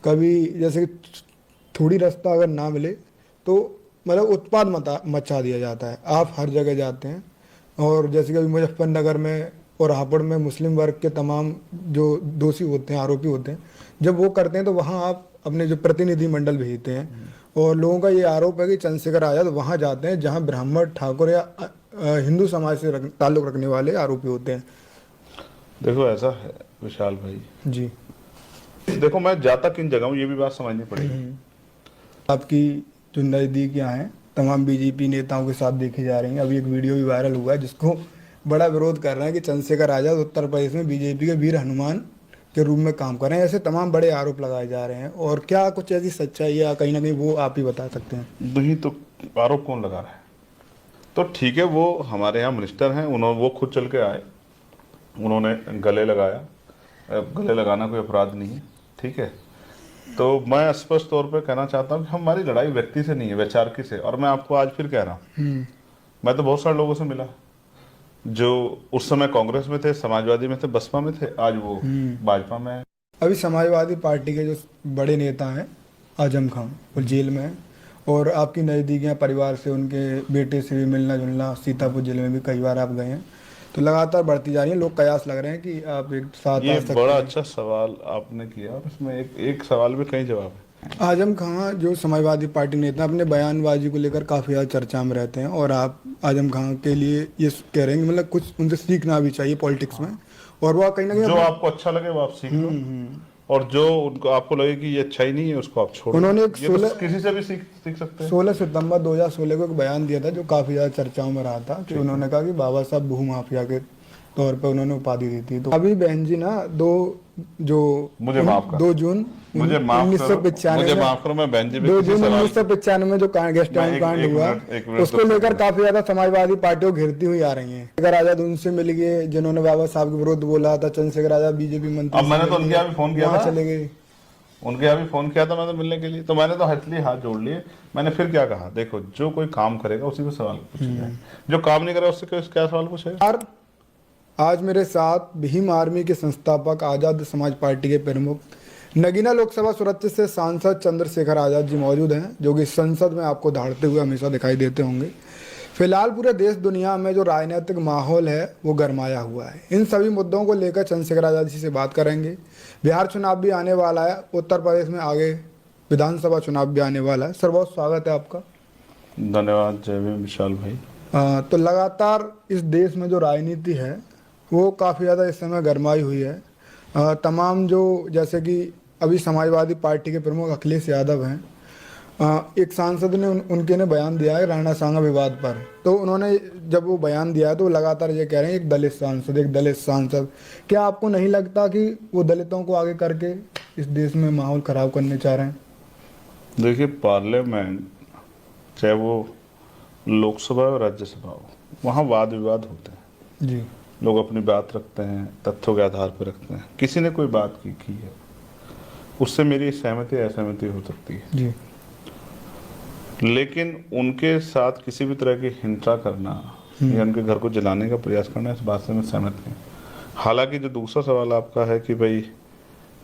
कभी जैसे कि थोड़ी रास्ता अगर ना मिले तो मतलब उत्पाद मचा दिया जाता है। आप हर जगह जाते हैं और जैसे कि अभी मुजफ्फरनगर में और हापुड़ में मुस्लिम वर्ग के तमाम जो दोषी होते हैं, आरोपी होते हैं, जब वो करते हैं तो वहाँ आप अपने जो प्रतिनिधि मंडल भेजते हैं। और लोगों का ये आरोप है कि चंद्रशेखर आज़ाद वहाँ जाते हैं जहाँ ब्राह्मण, ठाकुर या हिंदू समाज से ताल्लुक़ रखने वाले आरोपी होते हैं। देखो ऐसा है विशाल भाई, जी। देखो मैं जाता किन जगह हूँ ये भी बात समझनी पड़ेगी। आपकी जो नज़दीकियाँ हैं तमाम बीजेपी नेताओं के साथ देखी जा रही हैं। अभी एक वीडियो भी वायरल हुआ है जिसको बड़ा विरोध कर रहे हैं कि चंद्रशेखर आज़ाद उत्तर प्रदेश में बीजेपी के वीर हनुमान के रूप में काम कर रहे हैं। ऐसे तमाम बड़े आरोप लगाए जा रहे हैं, और क्या कुछ ऐसी सच्चाई या कहीं ना कहीं वो आप ही बता सकते हैं। नहीं तो आरोप कौन लगा रहा है? तो ठीक है, वो हमारे यहाँ मिनिस्टर हैं, उन्होंने वो खुद चल के आए, उन्होंने गले लगाया। गले लगाना कोई अपराध नहीं है, ठीक है। तो मैं स्पष्ट तौर पे कहना चाहता हूँ कि हमारी लड़ाई व्यक्ति से नहीं है, वैचारिकी से। और मैं आपको आज फिर कह रहा हूँ, मैं तो बहुत सारे लोगों से मिला जो उस समय कांग्रेस में थे, समाजवादी में थे, बसपा में थे, आज वो भाजपा में है। अभी समाजवादी पार्टी के जो बड़े नेता हैं आजम खान, वो जेल में हैं। और आपकी नज़दीकियाँ परिवार से, उनके बेटे से भी मिलना जुलना, सीतापुर जिले में भी कई बार आप गए हैं, तो लगातार बढ़ती जा रही है। लोग कयास लग रहे हैं कि आप एक साथ ये आ सकते बड़ा हैं। अच्छा सवाल आपने किया, और इसमें एक सवाल में कई जवाब है। आजम खान जो समाजवादी पार्टी नेता अपने बयानबाजी को लेकर काफ़ी ज़्यादा चर्चा में रहते हैं, और आप आजम खान के लिए ये कह रहे हैं कि मतलब कुछ उनसे सीखना भी चाहिए पॉलिटिक्स में। और वो कहीं ना कहीं जो आपको अच्छा लगे वो आप सीख लो, और जो उनको आपको लगे कि ये अच्छा ही नहीं है उसको आप छोड़ दो। उन्होंने एक ये तो किसी से भी सीख सकते हैं। 16 सितंबर 2016 को एक बयान दिया था जो काफ़ी ज़्यादा चर्चाओं में रहा था, कि उन्होंने कहा कि बाबा साहब भूमाफिया के तौर पे उन्होंने उपाधि दी थी। तो अभी बहन जी ना मुझे माफ कर 2 जून मुझे माफ उन्नीस सौ करो पिचानवे मुझे में माफ करो, मैं बहन जी पे 2 किसी जून सवाल 1995 में जो गेस्ट मैं हाउस कांड हुआ, एक मिनट उसको लेकर काफी ज्यादा समाजवादी पार्टियों घिरती हुई आ रही हैं। चंद्रशेखर आजाद उनसे मिल गए जिन्होंने बाबा साहब के विरुद्ध बोला था। चंद्रशेखर आजाद बीजेपी मंत्री अब से मैंने तो मिल उनके लिए, यहाँ भी फोन किया वहां था, चले गए। उनके यहाँ भी फोन किया था मैंने मिलने के लिए, तो मैंने तो इसलिए हाथ जोड़ लिए। मैंने फिर क्या कहा, देखो जो कोई काम करेगा उसी को सवाल पूछा जाए, जो काम नहीं करेगा उससे क्या सवाल पूछेगा। और आज मेरे साथ भीम आर्मी के संस्थापक, आजाद समाज पार्टी के प्रमुख, नगीना लोकसभा सुरक्षित से सांसद चंद्रशेखर आजाद जी मौजूद हैं, जो कि संसद में आपको दहाड़ते हुए हमेशा दिखाई देते होंगे। फिलहाल पूरे देश दुनिया में जो राजनीतिक माहौल है वो गरमाया हुआ है। इन सभी मुद्दों को लेकर चंद्रशेखर आजाद जी से बात करेंगे। बिहार चुनाव भी आने वाला है, उत्तर प्रदेश में आगे विधानसभा चुनाव भी आने वाला है। सर बहुत स्वागत है आपका। धन्यवाद, जय भीम विशाल भाई। तो लगातार इस देश में जो राजनीति है वो काफ़ी ज़्यादा इस समय गरमाई हुई है। तमाम जो जैसे कि अभी समाजवादी पार्टी के प्रमुख अखिलेश यादव हैं, एक सांसद ने उनके ने बयान दिया है राणा सांगा विवाद पर। तो उन्होंने जब वो बयान दिया है तो वो लगातार ये कह रहे हैं एक दलित सांसद। क्या आपको नहीं लगता कि वो दलितों को आगे करके इस देश में माहौल खराब करने चाह रहे हैं? देखिए, पार्लियामेंट चाहे वो लोकसभा और राज्यसभा हो, वहाँ वाद विवाद होते हैं। जी। लोग अपनी बात रखते हैं, तथ्यों के आधार पर रखते हैं। किसी ने कोई बात की है, उससे मेरी सहमति असहमति हो सकती है जी। लेकिन उनके साथ किसी भी तरह की हिंसा करना या उनके घर को जलाने का प्रयास करना, इस बात से मैं सहमत नहीं। हालांकि जो दूसरा सवाल आपका है कि भाई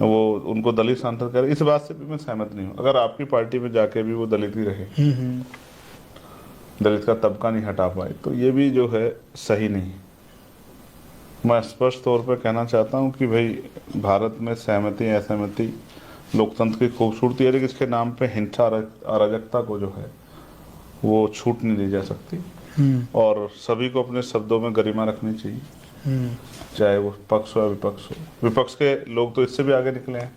वो उनको दलित सांसद करे, इस बात से भी मैं सहमत नहीं हूँ। अगर आपकी पार्टी में जाके भी वो दलित ही रहे, दलित का तबका नहीं हटा पाए, तो ये भी जो है सही नहीं। मैं स्पष्ट तौर पर कहना चाहता हूँ कि भाई भारत में सहमति असहमति लोकतंत्र की खूबसूरती है, लेकिन इसके नाम पे हिंसा अराजकता को जो है वो छूट नहीं दी जा सकती। और सभी को अपने शब्दों में गरिमा रखनी चाहिए, चाहे वो पक्ष हो या विपक्ष हो। विपक्ष के लोग तो इससे भी आगे निकले हैं।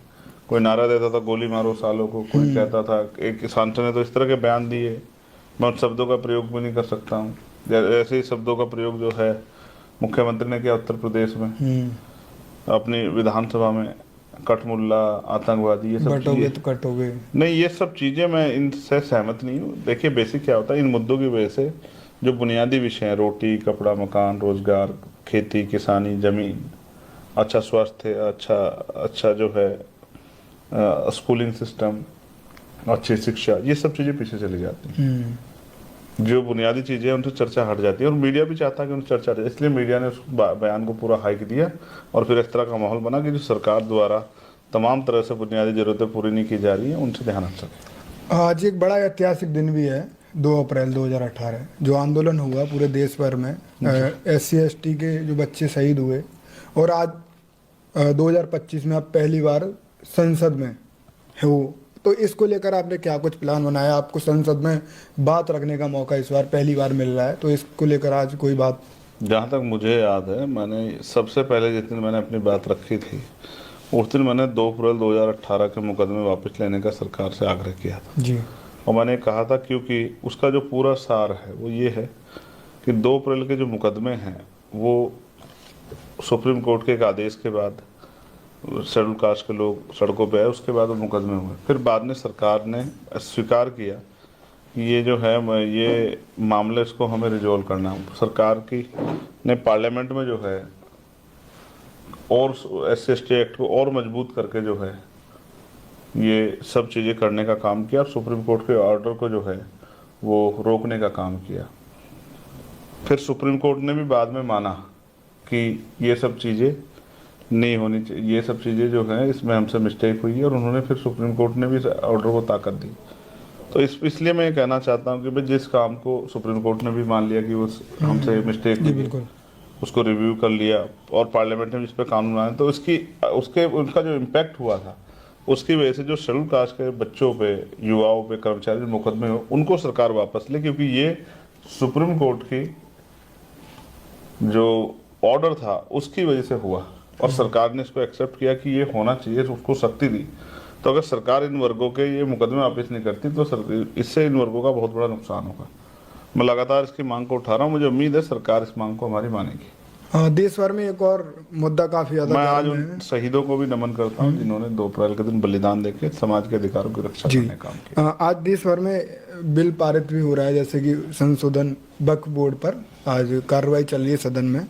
कोई नारा देता था गोली मारो सालों को, कोई कहता था, एक सांसद ने तो इस तरह के बयान दिए, मैं उन शब्दों का प्रयोग भी नहीं कर सकता हूँ। ऐसे ही शब्दों का प्रयोग जो है मुख्यमंत्री ने किया उत्तर प्रदेश में अपनी विधानसभा में, कठमुल्ला, आतंकवादी, ये सब चीजें तो कटोगे नहीं, ये सब चीजें मैं इनसे सहमत नहीं हूँ। देखिए बेसिक क्या होता है, इन मुद्दों की वजह से जो बुनियादी विषय हैं, रोटी कपड़ा मकान रोजगार, खेती किसानी जमीन, अच्छा स्वास्थ्य, अच्छा जो है स्कूलिंग सिस्टम, अच्छी शिक्षा, ये सब चीजें पीछे चली जाती हैं। जो बुनियादी चीजें हैं उनसे चर्चा हट जाती है, और मीडिया भी चाहता है कि उनसे चर्चा हट जाए। इसलिए मीडिया ने उस बयान को पूरा हाइक दिया, और फिर इस तरह का माहौल बना कि जो सरकार द्वारा तमाम तरह से बुनियादी ज़रूरतें पूरी नहीं की जा रही हैं, उनसे ध्यान हट सके। आज एक बड़ा ऐतिहासिक दिन भी है, 2 अप्रैल 2018, जो आंदोलन हुआ पूरे देश भर में, SC ST के जो बच्चे शहीद हुए, और आज 2025 में आप पहली बार संसद में हो, तो इसको लेकर आपने क्या कुछ प्लान बनाया? आपको संसद में बात रखने का मौका इस बार पहली बार मिल रहा है, तो इसको लेकर आज कोई बात? जहाँ तक मुझे याद है, मैंने सबसे पहले जिस दिन मैंने अपनी बात रखी थी, उस दिन मैंने 2 अप्रैल 2018 के मुकदमे वापस लेने का सरकार से आग्रह किया था जी। और मैंने कहा था, क्योंकि उसका जो पूरा सार है वो ये है कि 2 अप्रैल के जो मुकदमे हैं वो सुप्रीम कोर्ट के एक आदेश के बाद शेड्यूल कास्ट के लोग सड़कों पे आए, उसके बाद वो मुकदमे हुए। फिर बाद में सरकार ने स्वीकार किया कि ये जो है ये मामले इसको हमें रिजॉल्व करना है। सरकार की ने पार्लियामेंट में जो है और SC ST एक्ट को और मजबूत करके जो है ये सब चीज़ें करने का काम किया और सुप्रीम कोर्ट के ऑर्डर को जो है वो रोकने का काम किया। फिर सुप्रीम कोर्ट ने भी बाद में माना कि ये सब चीज़ें नहीं होनी चाहिए, ये सब चीज़ें जो हैं इसमें हमसे मिस्टेक हुई है, और उन्होंने फिर सुप्रीम कोर्ट ने भी ऑर्डर को ताकत दी। तो इसलिए मैं ये कहना चाहता हूँ कि भाई जिस काम को सुप्रीम कोर्ट ने भी मान लिया कि वो हमसे मिस्टेक हुई, बिल्कुल, उसको रिव्यू कर लिया और पार्लियामेंट ने इस पर कानून बनाया, तो उनका जो इम्पैक्ट हुआ था उसकी वजह से जो शेड्यूल कास्ट के बच्चों पे, युवाओं पे, कर्मचारी जो मुकदमे हो, उनको सरकार वापस ले, क्योंकि ये सुप्रीम कोर्ट की जो ऑर्डर था उसकी वजह से हुआ और सरकार ने इसको एक्सेप्ट किया कि ये होना चाहिए, उसको शक्ति दी। तो अगर सरकार इन वर्गों के ये मुकदमे वापस नहीं करती तो इससे इन वर्गों का बहुत बड़ा नुकसान होगा। मैं लगातार इसकी मांग को उठा रहा हूँ, मुझे उम्मीद है सरकार इस मांग को हमारी मानेगी। हाँ, देश भर में एक और मुद्दा काफी ज्यादा मैं आज गर्म उन है। शहीदों को भी नमन करता हूँ जिन्होंने 2 अप्रैल के दिन बलिदान देके समाज के अधिकारों की रक्षा करने का काम किया। आज देश भर में बिल पारित भी हो रहा है, जैसे कि संशोधन वक्फ बोर्ड पर आज कार्रवाई चल रही है सदन में,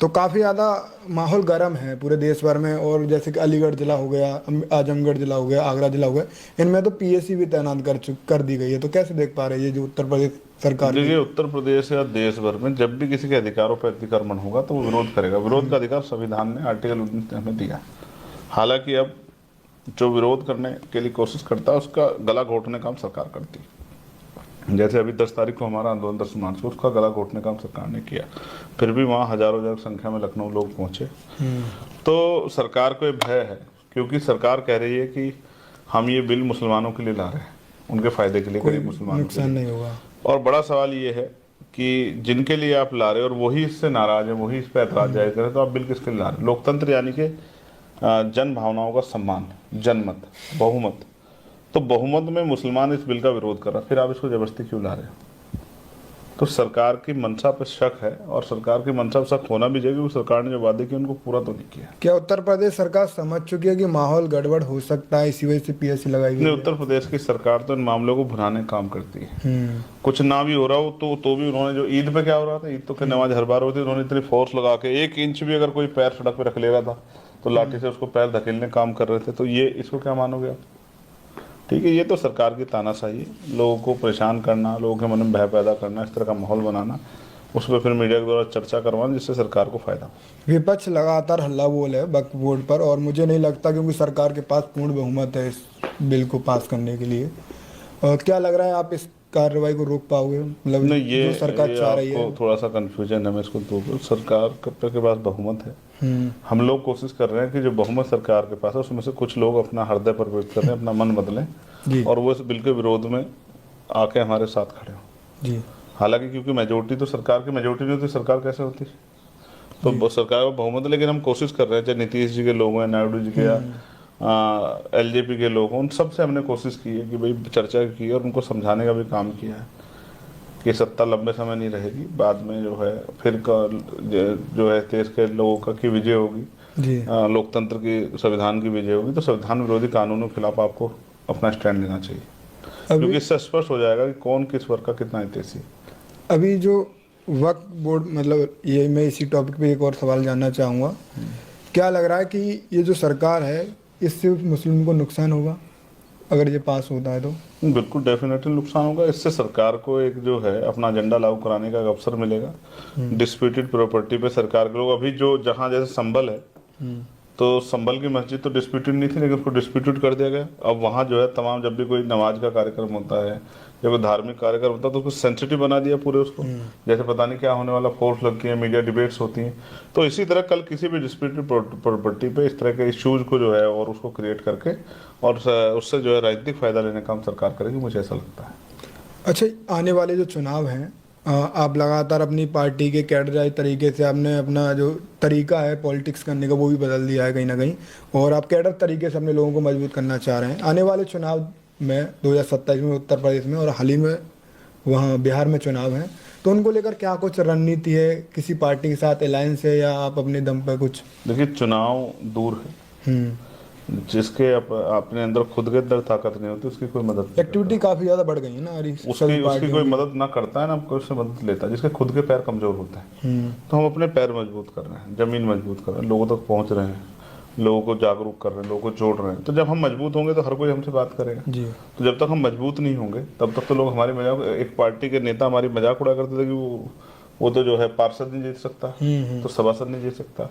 तो काफ़ी ज़्यादा माहौल गर्म है पूरे देश भर में। और जैसे कि अलीगढ़ जिला हो गया, आजमगढ़ जिला हो गया, आगरा जिला हो गया, इनमें तो PSC भी तैनात कर दी गई है। तो कैसे देख पा रहे हैं ये जो उत्तर प्रदेश सरकार? देखिए, उत्तर प्रदेश या देश भर में जब भी किसी के अधिकारों पर अतिक्रमण होगा तो वो विरोध करेगा। विरोध का अधिकार संविधान ने आर्टिकल 19 ने हमें दिया। हालांकि अब जो विरोध करने के लिए कोशिश करता है उसका गला घोटने का काम सरकार करती है। जैसे अभी 10 तारीख को हमारा आंदोलन 10 मार्च को, उसका गला घोटने का काम सरकार ने किया। फिर भी वहाँ हजारों संख्या में लखनऊ लोग पहुंचे। तो सरकार को ये भय है, क्योंकि सरकार कह रही है कि हम ये बिल मुसलमानों के लिए ला रहे हैं, उनके फायदे के लिए, गरीब मुसलमानों के लिए नहीं होगा। और बड़ा सवाल ये है कि जिनके लिए आप ला रहे हो और वही इससे नाराज है, वही इस पर ऐतराज जाहिर करे, तो आप बिल किसके लिए ला रहे हो? लोकतंत्र यानी कि जन भावनाओं का सम्मान, जनमत, बहुमत। तो बहुमत में मुसलमान इस बिल का विरोध कर रहा, फिर आप इसको जबरदस्ती क्यों ला रहे हो? तो सरकार की मंशा पर शक है, और सरकार की मंशा पर शक होना भी चाहिए क्योंकि सरकार ने जो वादे किए उनको पूरा तो नहीं किया। क्या उत्तर प्रदेश सरकार समझ चुकी है कि माहौल गड़बड़ हो सकता है, इसी वजह से PSC लगाई गई है? उत्तर प्रदेश की सरकार तो इन मामलों को भुनाने का काम करती है। कुछ ना भी हो रहा हो तो भी उन्होंने, जो ईद पे क्या हो रहा था, ईद तो की नमाज हर बार होती, उन्होंने इतनी फोर्स लगा के 1 इंच भी अगर कोई पैर सड़क पे रख ले रहा था तो लाठी से उसको पैर धकेलने काम कर रहे थे। तो ये इसको क्या मानोगे आप? ठीक है, ये तो सरकार की तानाशाही है, लोगों को परेशान करना, लोगों के मन में भय पैदा करना, इस तरह का माहौल बनाना, उस पर फिर मीडिया के द्वारा चर्चा करवाना जिससे सरकार को फायदा। विपक्ष लगातार हल्ला बोल है वक्फ बोर्ड पर, और मुझे नहीं लगता क्योंकि सरकार के पास पूर्ण बहुमत है इस बिल को पास करने के लिए। क्या लग रहा है, आप इस कार्रवाई को रोक पाओगे? मतलब नहीं, ये सरकार चाह रही है, थोड़ा सा कंफ्यूजन है, मैं इसको तो सरकार के पास बहुमत है। हम लोग कोशिश कर रहे हैं कि जो बहुमत सरकार के पास है उसमें से कुछ लोग अपना हृदय पर व्यक्त करें, अपना मन बदलें और वो इस बिल के विरोध में आके हमारे साथ खड़े हों। जी, हालांकि क्योंकि मेजोरिटी तो सरकार की मेजोरिटी नहीं होती, सरकार कैसे होती? तो सरकार का बहुमत, लेकिन हम कोशिश कर रहे हैं, चाहे नीतीश जी के लोग हैं, नायडू जी के, LJP के लोग हों, उन सबसे हमने कोशिश की है कि भाई चर्चा की और उनको समझाने का भी काम किया है कि सत्ता लंबे समय नहीं रहेगी, बाद में जो है फिर जो है देश के लोगों का की विजय होगी, लोकतंत्र की, संविधान की विजय होगी। तो संविधान विरोधी कानूनों के खिलाफ आपको अपना स्टैंड लेना चाहिए, क्योंकि इससे स्पष्ट हो जाएगा कि कौन किस वर्ग का कितना हितैषी। अभी जो वक्फ बोर्ड, मतलब ये मैं इसी टॉपिक पे एक और सवाल जानना चाहूँगा, क्या लग रहा है कि ये जो सरकार है इससे मुस्लिम को नुकसान होगा अगर ये पास होता है? तो बिल्कुल डेफिनेटली नुकसान होगा। इससे सरकार को एक जो है अपना एजेंडा लागू कराने का अवसर मिलेगा। डिस्प्यूटेड प्रॉपर्टी पे सरकार के लोग अभी जो जहाँ जैसे संभल है तो संभल की मस्जिद तो डिस्प्यूटेड नहीं थी, लेकिन उसको डिस्प्यूटेड कर दिया गया। अब वहाँ जो है तमाम, जब भी कोई नमाज का कार्यक्रम होता है या कोई धार्मिक कार्यक्रम होता है तो उसको सेंसिटिव बना दिया पूरे उसको, जैसे पता नहीं क्या होने वाला, फोर्स लगती है, मीडिया डिबेट्स होती हैं। तो इसी तरह कल किसी भी डिस्प्यूटेड प्रॉपर्टी पे इस तरह के इश्यूज को जो है और उसको क्रिएट करके और उससे जो है राजनीतिक फायदा लेने का काम सरकार करेगी, मुझे ऐसा लगता है। अच्छा, आने वाले जो चुनाव हैं, आप लगातार अपनी पार्टी के कैडराइज तरीके से आपने अपना जो तरीका है पॉलिटिक्स करने का वो भी बदल दिया है कहीं ना कहीं, और आप कैडर तरीके से अपने लोगों को मजबूत करना चाह रहे हैं। आने वाले चुनाव में 2027 में उत्तर प्रदेश में और हाल ही में वहाँ बिहार में चुनाव हैं, तो उनको लेकर क्या कुछ रणनीति है? किसी पार्टी के साथ अलायंस है या आप अपने दम पर कुछ? देखिए, चुनाव दूर है, जिसके अपने अंदर खुद के अंदर ताकत नहीं होती उसकी कोई मदद नहीं एक्टिविटी काफ़ी ज़्यादा बढ़ गई है ना हमारी उसकी सभी उसकी पार्टियों कोई की। मदद ना करता है ना कोई उससे मदद लेता है। जिसके खुद के पैर कमजोर होते हैं, तो हम अपने पैर मजबूत कर रहे हैं, जमीन मजबूत कर रहे हैं, लोगों तक पहुंच रहे हैं, लोगों को जागरूक कर रहे हैं, लोगों को जोड़ रहे हैं। तो जब हम मजबूत होंगे तो हर कोई हमसे बात करेगा। जी। तो जब तक हम मजबूत नहीं होंगे तब तक तो लोग हमारी मजाक, एक पार्टी के नेता हमारी मजाक उड़ा करते थे कि वो तो जो है पार्षद नहीं जीत सकता, तो सभासद नहीं जीत सकता,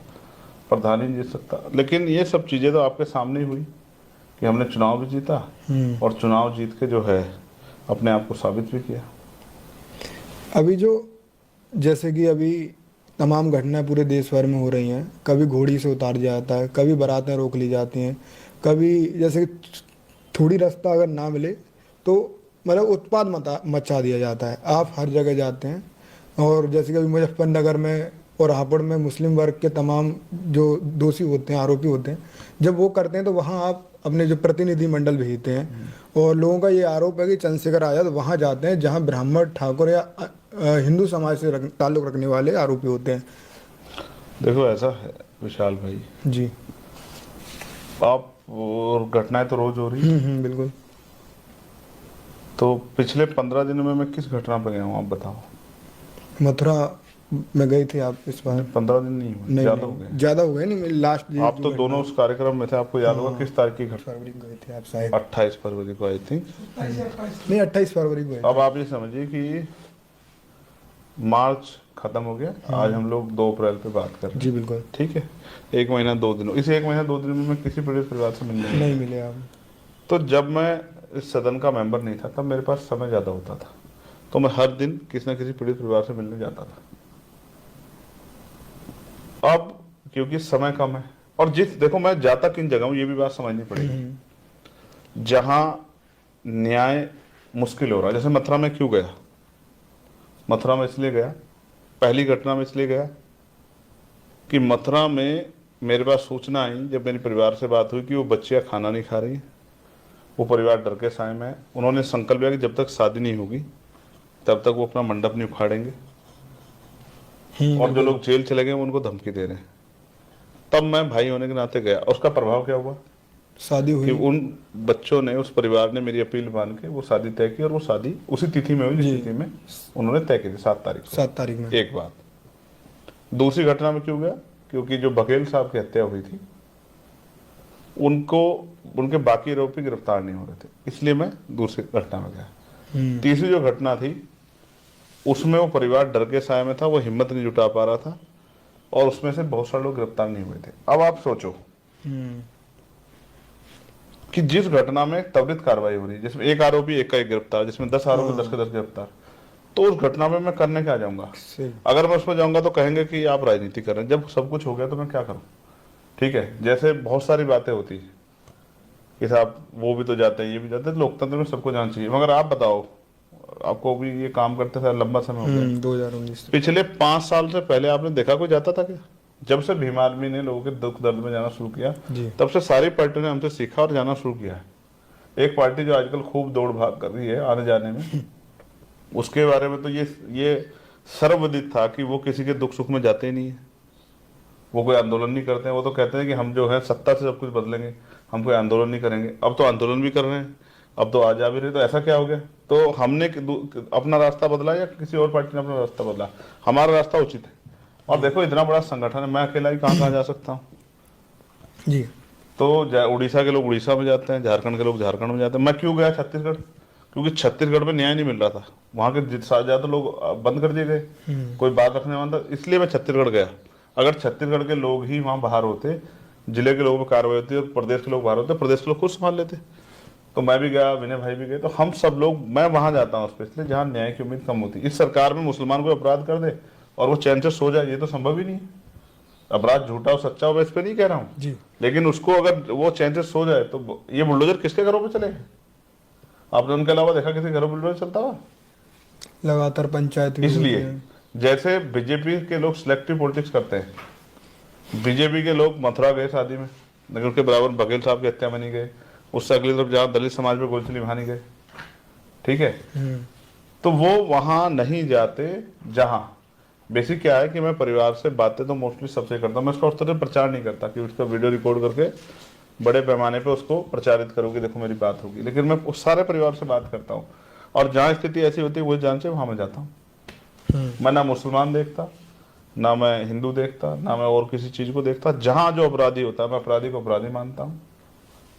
प्रधान ही नहीं जीत सकता। लेकिन ये सब चीज़ें तो आपके सामने ही हुई कि हमने चुनाव भी जीता और चुनाव जीत के जो है अपने आप को साबित भी किया। अभी जो जैसे कि अभी तमाम घटनाएं पूरे देश भर में हो रही हैं, कभी घोड़ी से उतार दिया जाता है, कभी बारातें रोक ली जाती हैं, कभी जैसे कि थोड़ी रास्ता अगर ना मिले तो मतलब उत्पाद मचा दिया जाता है। आप हर जगह जाते हैं, और जैसे कि अभी मुजफ्फरनगर में और हापुड़ में मुस्लिम वर्ग के तमाम जो दोषी होते हैं, आरोपी होते हैं, जब वो करते हैं तो वहाँ आप अपने जो प्रतिनिधि मंडल भेजते हैं, और लोगों का ये आरोप है कि चंद्रशेखर आज़ाद वहाँ जाते हैं जहाँ ब्राह्मण, ठाकुर या हिंदू समाज से ताल्लुक़ रखने वाले आरोपी होते हैं। देखो, ऐसा है विशाल भाई जी। आप, और घटनाएं तो रोज हो रही है। बिल्कुल। तो पिछले 15 दिनों में मैं किस घटना पर गया हूँ आप बताओ। मथुरा में गए थे आप इस बार? 15 दिन नहीं हुए, ज्यादा हो गए। ज़्यादा हो गए नहीं, लास्ट आप तो दोनों उस कार्यक्रम में थे, आपको याद होगा किस तारीख की घटना? फरवरी को गए थे आप शायद। 28 फरवरी को आई थी। नहीं, 28 फरवरी को गए थे। अब आप ये समझिए कि मार्च खत्म हो गया, आज हम लोग 2 अप्रैल पे बात कर रहे हैं। जी बिल्कुल। ठीक है, 1 महीना 2 दिन, इस 1 महीना 2 दिन में मैं किसी पीड़ित परिवार से मिलने नहीं मिले आप? तो जब मैं इस सदन का मेंबर नहीं था तब मेरे पास समय ज़्यादा होता था, तो मैं हर दिन किसी न किसी पीड़ित परिवार से मिलने जाता था। अब क्योंकि समय कम है, और देखो मैं जाता किन जगह हूँ ये भी बात समझनी पड़ेगी। जहां न्याय मुश्किल हो रहा है, जैसे मथुरा में क्यों गया? मथुरा में इसलिए गया, पहली घटना में इसलिए गया कि मथुरा में मेरे पास सूचना आई, जब मेरे परिवार से बात हुई कि वो बच्चियां खाना नहीं खा रही, वो परिवार डर के साए में है। उन्होंने संकल्प लिया कि जब तक शादी नहीं होगी तब तक वो अपना मंडप नहीं उखाड़ेंगे, और जो लोग जेल चले गए उनको धमकी दे रहे हैं। तब मैं भाई होने के नाते गया, और उसका प्रभाव क्या हुआ? शादी हुई कि उन बच्चों ने, उस परिवार ने मेरी अपील मान के वो शादी तय की, और वो शादी उसी तिथि में हुई जिस तिथि में उन्होंने तय की थी, 7 तारीख को। 7 तारीख में। एक बात। दूसरी घटना में क्यों गया? क्योंकि जो बघेल साहब की हत्या हुई थी उनको, उनके बाकी आरोपी गिरफ्तार नहीं हो रहे थे, इसलिए मैं दूसरी घटना में गया। तीसरी जो घटना थी उसमें वो परिवार डर के साए में था, वो हिम्मत नहीं जुटा पा रहा था, और उसमें से बहुत सारे लोग गिरफ्तार नहीं हुए थे। अब आप सोचो कि जिस घटना में त्वरित कार्रवाई हो रही है, जिसमें एक आरोपी एक का एक गिरफ्तार, जिसमें 10 आरोपी 10 के 10 गिरफ्तार, तो उस घटना में मैं करने क्या जाऊंगा? अगर मैं उसमें जाऊंगा तो कहेंगे कि आप राजनीति कर रहे हैं। जब सब कुछ हो गया तो मैं क्या करूं? ठीक है, जैसे बहुत सारी बातें होती है कि साहब वो भी तो जाते हैं, ये भी जाते हैं, लोकतंत्र में सबको जाना चाहिए। मगर आप बताओ, आपको भी ये काम करते थे लंबा समय हो गया, 2019 पिछले 5 साल से पहले आपने देखा कोई जाता था क्या? जब से भीम आर्मी ने लोगों के दुख दर्द में जाना शुरू किया, तब से सारी पार्टियों ने हमसे सीखा और जाना शुरू किया है। एक पार्टी जो आजकल खूब दौड़ भाग कर रही है आने जाने में, उसके बारे में तो ये सर्वविदित था कि वो किसी के दुख सुख में जाते ही नहीं है, वो कोई आंदोलन नहीं करते हैं। वो तो कहते हैं कि हम जो है सत्ता से सब कुछ बदलेंगे, हम कोई आंदोलन नहीं करेंगे। अब तो आंदोलन भी कर रहे हैं, अब तो आ जा भी रहे, तो ऐसा क्या हो गया? तो हमने अपना रास्ता बदला या किसी और पार्टी ने अपना रास्ता बदला? हमारा रास्ता उचित है। और देखो, इतना बड़ा संगठन है, मैं अकेला ही कहाँ जा सकता हूँ जी। तो उड़ीसा के लोग उड़ीसा में जाते हैं, झारखंड के लोग झारखंड में जाते हैं। मैं क्यों गया छत्तीसगढ़? क्योंकि छत्तीसगढ़ में न्याय नहीं मिल रहा था, वहाँ के ज्यादा लोग बंद कर दिए गए, कोई बात रखने वाला था, इसलिए मैं छत्तीसगढ़ गया। अगर छत्तीसगढ़ के लोग ही वहाँ बाहर होते जिले के लोगों पर कार्रवाई होती है और प्रदेश के लोग बाहर होते हैं, प्रदेश के लोग खुद संभाल लेते। तो मैं भी गया, विनय भाई भी गए, तो हम सब लोग, मैं वहां जाता हूँ स्पेशली जहाँ न्याय की उम्मीद कम होती है। इस सरकार में मुसलमान कोई अपराध कर दे और वो चैन से सो जाए, ये तो संभव ही नहीं है। अपराध झूठा हो सच्चा हो, मैं इस पे नहीं कह रहा हूँ, जी। लेकिन उसको अगर वो चैन से सो जाए तो ये बुलडोजर किसके घरों पे चलेगा? आपने उनके अलावा देखा किसी घरों बुलडोजर चलता हुआ? लगातार पंचायत भी होती इसलिए है। जैसे बीजेपी के लोग सिलेक्टिव पॉलिटिक्स करते हैं, बीजेपी के लोग मथुरा गए शादी में, लेकिन उसके बराबर बघेल साहब की हत्या में नहीं गए। उससे अगली तरफ जहाँ दलित समाज में गोली चली वहां नहीं गए, ठीक है? तो वो वहां नहीं जाते जहां बेसिक क्या है कि मैं परिवार से बातें तो मोस्टली सबसे करता हूँ। मैं उसका उस तरह प्रचार नहीं करता कि उसका वीडियो रिकॉर्ड करके बड़े पैमाने पे उसको प्रचारित करूँगी, देखो मेरी बात होगी, लेकिन मैं उस सारे परिवार से बात करता हूँ। और जहाँ स्थिति ऐसी होती है वही जान से वहां मैं जाता हूँ। मैं ना मुसलमान देखता, ना मैं हिंदू देखता, ना मैं और किसी चीज को देखता। जहां जो अपराधी होता है मैं अपराधी को अपराधी मानता हूँ,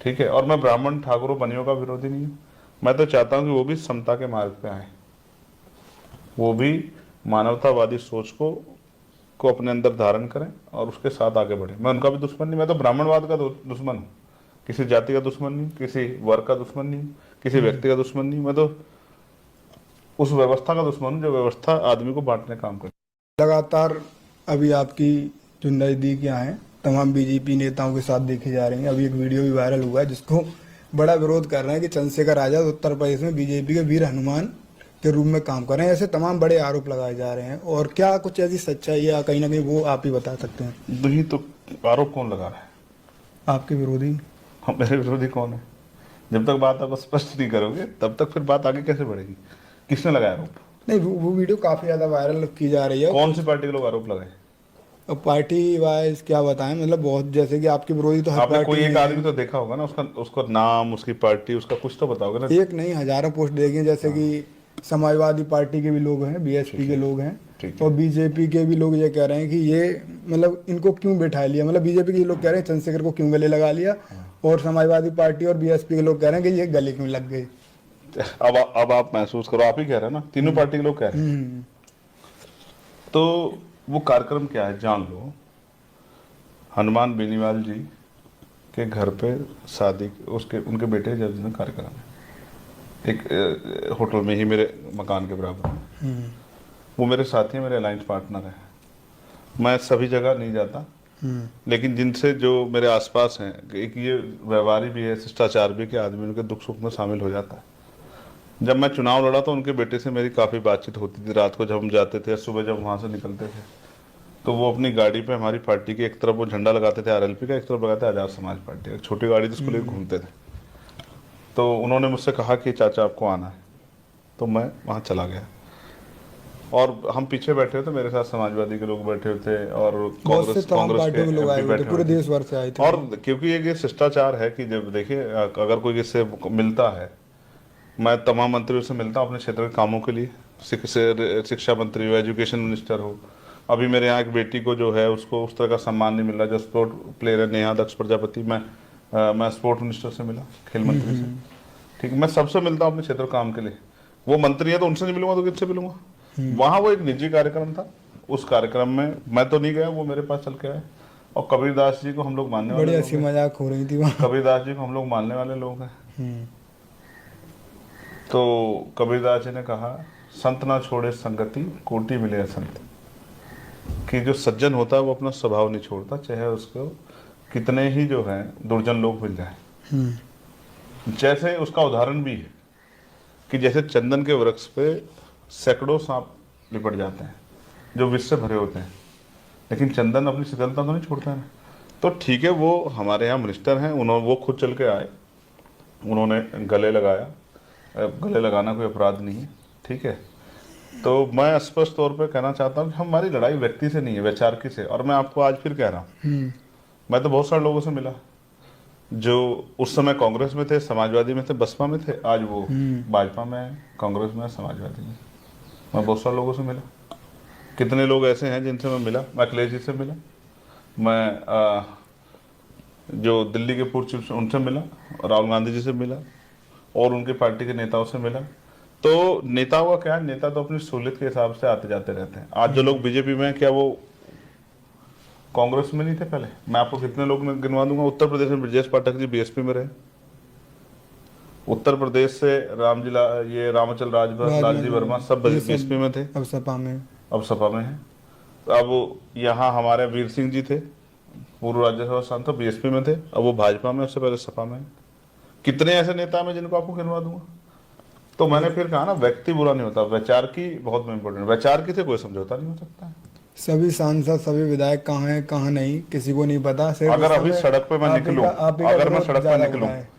ठीक है? और मैं ब्राह्मण ठाकुरों बनियों का विरोधी नहीं हूँ। मैं तो चाहता हूँ कि वो भी समता के मार्ग पे आए, वो भी मानवतावादी सोच को अपने अंदर धारण करें और उसके साथ आगे बढ़े। मैं उनका भी दुश्मन नहीं, मैं तो ब्राह्मणवाद का दुश्मन हूँ, किसी जाति का दुश्मन नहीं, किसी वर्ग का दुश्मन नहीं, किसी व्यक्ति का दुश्मन नहीं। मैं तो उस व्यवस्था का दुश्मन हूँ जो व्यवस्था आदमी को बांटने का काम करती है। लगातार अभी आपकी जो नज़दीकियाँ हैं तमाम बीजेपी नेताओं के साथ देखी जा रही हैं। अभी एक वीडियो भी वायरल हुआ है जिसको बड़ा विरोध कर रहे हैं कि चंद्रशेखर आजाद उत्तर प्रदेश में बीजेपी के वीर हनुमान के रूप में काम कर रहे हैं। ऐसे तमाम बड़े आरोप लगाए जा रहे हैं, और क्या कुछ ऐसी सच्चाई या कहीं ना कहीं वो आप ही बता सकते हैं? नहीं तो आरोप कौन लगा रहा है? आपके विरोधी। हाँ, मेरे विरोधी कौन है? जब तक बात आप स्पष्ट नहीं करोगे तब तक फिर बात आगे कैसे बढ़ेगी? किसने लगाया आरोप? नहीं, वो वीडियो काफी ज्यादा वायरल की जा रही है। कौन सी पार्टी के लोग आरोप लगाए? अब पार्टी वाइज क्या बताएं, मतलब बहुत, जैसे कि आपके विरोधी तो हर आपने पार्टी कोई एक में आदमी हैं। तो देखा होगा ना, उसका उसका नाम, उसकी पार्टी, उसका कुछ तो बताओगे ना। एक नहीं, हजारों पोस्ट देखी हैं, जैसे कि समाजवादी पार्टी के भी लोग हैं, बीएसपी के लोग हैं, ठीक और है। बीजेपी के भी लोग ये कह रहे हैं कि ये मतलब इनको क्यों बैठा लिया, मतलब बीजेपी के लोग कह रहे हैं चंद्रशेखर को क्यों गले लगा लिया, और समाजवादी पार्टी और बीएसपी के लोग कह रहे हैं कि ये गले क्यों लग गए। अब आप महसूस करो, आप ही कह रहे हैं ना, तीनों पार्टी के लोग कह रहे हैं। हम्म। तो वो कार्यक्रम क्या है जान लो। हनुमान बेनीवाल जी के घर पे शादी, उसके उनके बेटे के जन्मदिन कार्यक्रम है, एक होटल में ही मेरे मकान के बराबर में। वो मेरे साथी हैं, मेरे अलायंस पार्टनर हैं। मैं सभी जगह नहीं जाता, लेकिन जिनसे जो मेरे आसपास हैं, एक ये व्यवहारी भी है, शिष्टाचार भी, कि आदमी उनके दुख सुख में शामिल हो जाता है। जब मैं चुनाव लड़ा तो उनके बेटे से मेरी काफ़ी बातचीत होती थी। रात को जब हम जाते थे, सुबह जब वहाँ से निकलते थे, तो वो अपनी गाड़ी पे हमारी पार्टी की एक तरफ वो झंडा लगाते थे आरएलपी का, एक तरफ लगाते आजाद समाज पार्टी का, छोटी गाड़ी जिसको लेकर घूमते थे। तो उन्होंने मुझसे कहा कि चाचा आपको आना है, तो मैं वहाँ चला गया। और हम पीछे बैठे हुए थे, मेरे साथ समाजवादी के लोग बैठे हुए थे और बहुत से कांग्रेस तमाम कांग्रेस के पार्टियों के लोग आए एमपी हुए थे, बैठे पूरे हुए थे। देश भर से आए थे। और क्योंकि ये शिष्टाचार है कि जब देखिए अगर कोई इससे मिलता है, मैं तमाम मंत्रियों से मिलता हूँ अपने क्षेत्र के कामों के लिए, शिक्षा मंत्री हो, एजुकेशन मिनिस्टर हो। अभी मेरे यहाँ एक बेटी को जो है उसको उस तरह का सम्मान नहीं मिल रहा, जो स्पोर्ट प्लेयर है नेहा दक्ष प्रजापति। मैं स्पोर्ट मिनिस्टर से मिला, खेल मंत्री से, ठीक है? मैं सबसे मिलता हूँ अपने क्षेत्र काम के लिए। वो मंत्री है तो उनसे नहीं मिलूंगा तो किससे मिलूंगा? वहाँ वो एक निजी कार्यक्रम था, उस कार्यक्रम में मैं तो नहीं गया, वो मेरे पास चल के आए। और कबीरदास जी को हम लोग मानने बड़ी वाले हंसी लोग हैं, मजाक हो रही थी वहाँ। कबीरदास जी को हम लोग मानने वाले लोग हैं। तो कबीरदास जी ने कहा, संत ना छोड़े संगति, कोटि मिले असंत। कि जो सज्जन होता है वो अपना स्वभाव नहीं छोड़ता, चाहे उसको कितने ही जो है दुर्जन लोग मिल जाए। जैसे उसका उदाहरण भी है कि जैसे चंदन के वृक्ष पे सैकड़ों सांप लिपट जाते हैं जो विष से भरे होते हैं, लेकिन चंदन अपनी शीतलता तो नहीं छोड़ता है ना। तो ठीक है, वो हमारे यहाँ मिनिस्टर हैं, उन्होंने वो खुद चल के आए, उन्होंने गले लगाया। गले लगाना कोई अपराध नहीं है, ठीक है? तो मैं स्पष्ट तौर पे कहना चाहता हूँ कि हमारी लड़ाई व्यक्ति से नहीं है, वैचार की से। और मैं आपको आज फिर कह रहा हूँ, मैं तो बहुत सारे लोगों से मिला जो उस समय कांग्रेस में थे, समाजवादी में थे, बसपा में थे, आज वो भाजपा में है, कांग्रेस में है, समाजवादी में। मैं बहुत सारे लोगों से मिला। कितने लोग ऐसे हैं जिनसे मैं मिला? मैं अखिलेश जी से मिला, मैं जो दिल्ली के पूर्व चीफ उनसे मिला, राहुल गांधी जी से मिला, और उनकी पार्टी के नेताओं से मिला। तो नेताओं का क्या है, नेता तो अपनी सहूलियत के हिसाब से आते जाते रहते हैं। आज जो लोग बीजेपी में हैं, क्या वो कांग्रेस में नहीं थे पहले? मैं आपको कितने लोग मैं गिनवा दूंगा। उत्तर प्रदेश में ब्रजेश पाठक जी बीएसपी में रहे, उत्तर प्रदेश से ये रामचल राजभर, लालजी वर्मा सब ये बीएसपी में थे, अब सपा में। अब सपा में है। अब यहाँ हमारे वीर सिंह जी थे, पूर्व राज्यसभा सांसद, बीएसपी में थे, अब वो भाजपा में, उससे पहले सपा में। कितने ऐसे नेता हैं जिनको आपको गिनवा दूंगा। तो मैंने फिर कहा ना, व्यक्ति बुरा नहीं होता, वैचारिकी बहुत इंपॉर्टेंट। वैचारिकी से कोई समझौता नहीं हो सकता है। सभी सांसद सभी विधायक कहाँ हैं कहाँ नहीं किसी को नहीं पता। सिर्फ अगर उस अभी समय सड़क पे मैं आप ही निकलूं, का- आप ही का अगर मैं विरोध सड़क पे ज्यादा निकलूं, हो रहा है।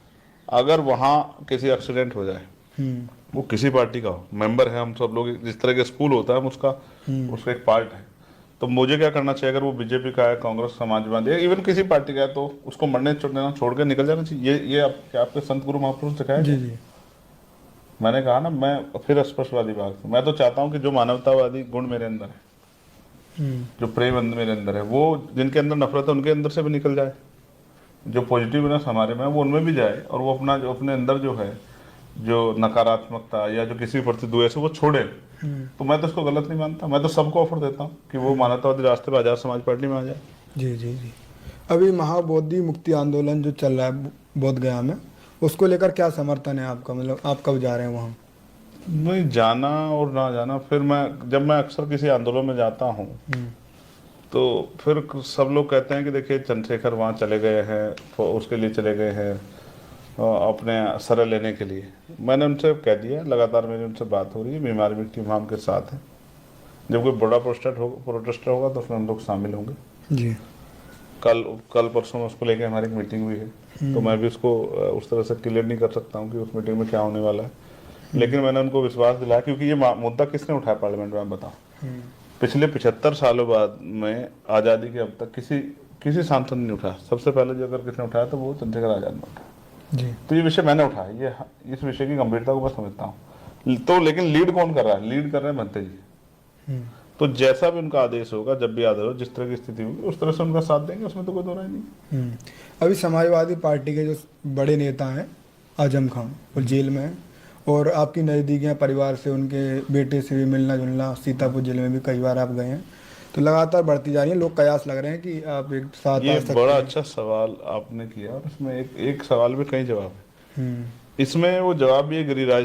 अगर वहाँ किसी एक्सीडेंट हो जाए, वो किसी पार्टी का हो, मेंबर है हम सब लोग, जिस तरह के स्कूल होता है हम उसका एक पार्ट है, तो मुझे क्या करना चाहिए? अगर वो बीजेपी का है, कांग्रेस, समाजवादी है, इवन किसी पार्टी का है, तो उसको मरने देना छोड़ के निकल जाना चाहिए। ये आपके संत गुरु महापुरुष ने सिखाया। जी जी। मैंने कहा ना, मैं फिर स्पष्टवादी बात, मैं तो चाहता हूँ कि जो मानवतावादी गुण मेरे अंदर है, जो प्रेम मेरे अंदर है, वो जिनके अंदर नफरत है उनके अंदर से भी निकल जाए, जो पॉजिटिवनेस हमारे में है वो उनमें भी जाए, और वो अपना जो अपने अंदर जो है, जो नकारात्मकता या जो किसी प्रति द्वेष है वो छोड़े। तो मैं तो इसको गलत नहीं मानता, मैं तो सबको ऑफर देता हूँ कि वो मानवतावादी रास्ते पर आजाद समाज पार्टी में आ जाए। जी जी जी। अभी महाबोधि मुक्ति आंदोलन जो चल रहा है बोध गया में, उसको लेकर क्या समर्थन है आपका? मतलब आप कब जा रहे हैं वहाँ? नहीं, जाना और ना जाना, फिर जब मैं अक्सर किसी आंदोलन में जाता हूँ तो फिर सब लोग कहते हैं कि देखिए चंद्रशेखर वहाँ चले गए हैं, तो उसके लिए चले गए हैं अपने सर लेने के लिए। मैंने उनसे कह दिया, लगातार मेरी उनसे बात हो रही है, बीमार भी टीम हम के साथ है। जब कोई बड़ा प्रोटेस्टर होगा तो उसमें हम लोग शामिल होंगे। जी। कल परसों में उसको लेके हमारी एक मीटिंग हुई है, तो मैं भी उसको उस तरह से क्लियर नहीं कर सकता हूँ कि उस मीटिंग में क्या होने वाला है, लेकिन मैंने उनको विश्वास दिलाया। क्योंकि ये मुद्दा किसने उठाया पार्लियामेंट में, बताओ? पिछले 75 सालों बाद में आज़ादी के अब तक किसी सांसद ने उठाया। सबसे पहले जो अगर किसने उठाया तो वो चंद्रशेखर आजाद ने उठाया। जी। तो ये विषय मैंने उठाया, ये इस विषय की गंभीरता को मैं समझता हूँ। तो लेकिन लीड कौन कर रहा है? लीड कर रहे हैं भंते जी। तो जैसा भी उनका आदेश होगा, जब भी आदेश हो, जिस तरह की स्थिति होगी उस तरह से उनका साथ देंगे, उसमें तो कोई दो राय नहीं। अभी समाजवादी पार्टी के जो बड़े नेता हैं आजम खान, वो जेल में हैं, और आपकी नज़दीकियाँ परिवार से, उनके बेटे से भी मिलना जुलना, सीतापुर जेल में भी कई बार आप गए हैं, तो लगातार बढ़ती जा रही है। लोग कयास लग रहे हैं कि आप एक साथ ये आ सकते बड़ा हैं। अच्छा सवाल आपने किया, और इसमें एक सवाल में कई जवाब है। इसमें वो जवाब भी है गिरिराज